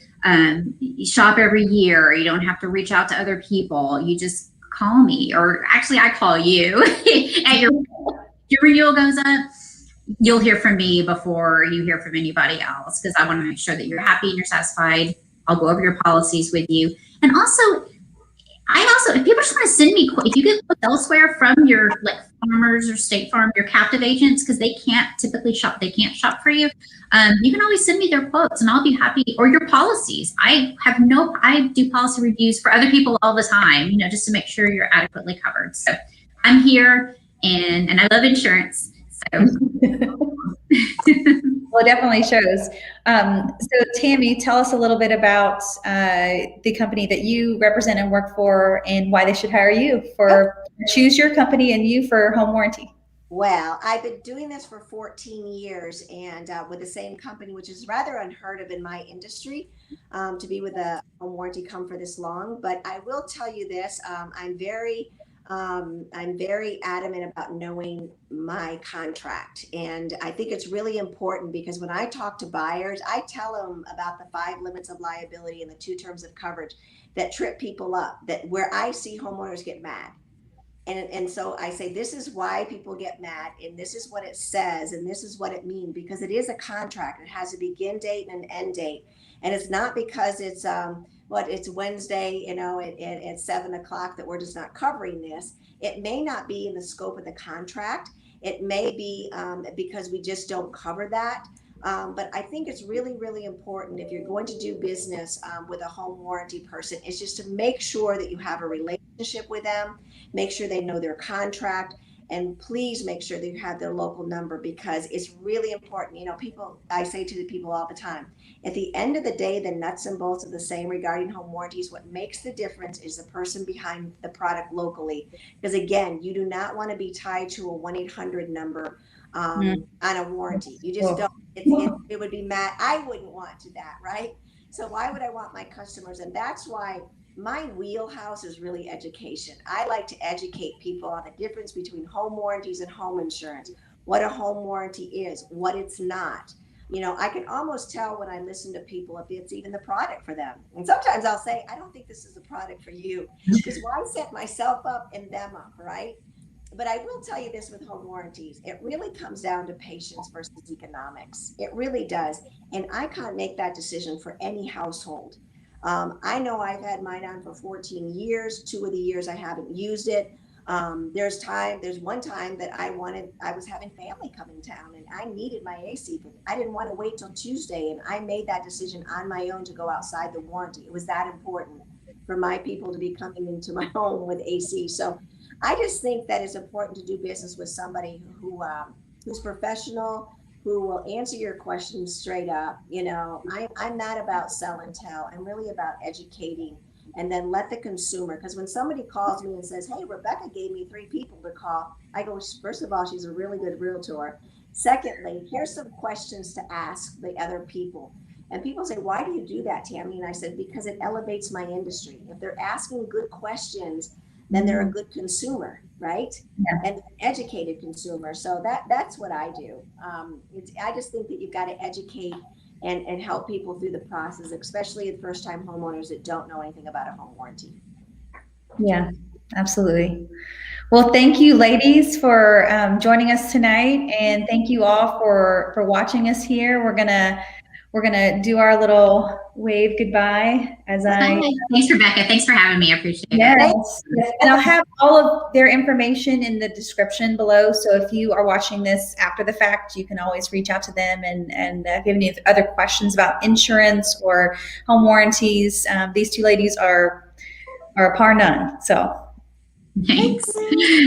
[SPEAKER 3] shop every year. You don't have to reach out to other people. You just call me, or actually I call you and your renewal goes up. You'll hear from me before you hear from anybody else, because I want to make sure that you're happy and you're satisfied. I'll go over your policies with you. And also, if people just want to send me, if you get elsewhere from your Farmers or State Farm, your captive agents, because they can't typically shop, they can't shop for you. You can always send me their quotes and I'll be happy, or your policies. I do policy reviews for other people all the time, just to make sure you're adequately covered. So I'm here and I love insurance. So.
[SPEAKER 1] Well, it definitely shows. So Tammy, tell us a little bit about the company that you represent and work for, and why they should hire you choose your company and you for home warranty.
[SPEAKER 2] Well, I've been doing this for 14 years and with the same company, which is rather unheard of in my industry, to be with a home warranty come for this long. But I will tell you this, I'm very adamant about knowing my contract. And I think it's really important, because when I talk to buyers, I tell them about the 5 limits of liability and the 2 terms of coverage that trip people up, that where I see homeowners get mad. And so I say, this is why people get mad, and this is what it says, and this is what it means, because it is a contract. It has a begin date and an end date. And it's not because it's it's Wednesday, at 7 o'clock that we're just not covering this. It may not be in the scope of the contract. It may be because we just don't cover that. But I think it's really, really important, if you're going to do business with a home warranty person, is just to make sure that you have a relationship with them, make sure they know their contract, and please make sure that you have their local number, because it's really important. I say to the people all the time, at the end of the day, the nuts and bolts are the same regarding home warranties. What makes the difference is the person behind the product locally. Because again, you do not want to be tied to a 1-800 number on a warranty. You just don't. It would be mad. I wouldn't want to that, right? So why would I want my customers? And that's why my wheelhouse is really education. I like to educate people on the difference between home warranties and home insurance. what a home warranty is, what it's not. You know, I can almost tell when I listen to people if it's even the product for them. And sometimes I'll say, I don't think this is a product for you, because why set myself up and them up, right? But I will tell you this with home warranties, it really comes down to patience versus economics. It really does. And I can't make that decision for any household. I know I've had mine on for 14 years. 2 of the years I haven't used it. There's one time that I was having family come in town and I needed my AC, but I didn't want to wait till Tuesday. And I made that decision on my own to go outside the warranty. It was that important for my people to be coming into my home with AC. So I just think that it's important to do business with somebody who's professional, who will answer your questions straight up. You know, I'm not about sell and tell. I'm really about educating, and then let the consumer, because when somebody calls me and says, hey, Rebecca gave me 3 people to call, I go, first of all, she's a really good realtor. Secondly, here's some questions to ask the other people. And people say, why do you do that, Tammy? And I said, because it elevates my industry. If they're asking good questions, then they're a good consumer, right? Yeah. And an educated consumer. So that's what I do. I just think that you've got to educate and help people through the process, especially the first-time homeowners that don't know anything about a home warranty.
[SPEAKER 1] Yeah, absolutely. Well, thank you, ladies, for joining us tonight, and thank you all for watching us here. We're gonna do our little wave goodbye as
[SPEAKER 3] Thanks, Rebecca. Thanks for having me. I appreciate it.
[SPEAKER 1] Yes. And I'll have all of their information in the description below. So if you are watching this after the fact, you can always reach out to them. And if you have any other questions about insurance or home warranties, these 2 ladies are par none. So
[SPEAKER 3] thanks.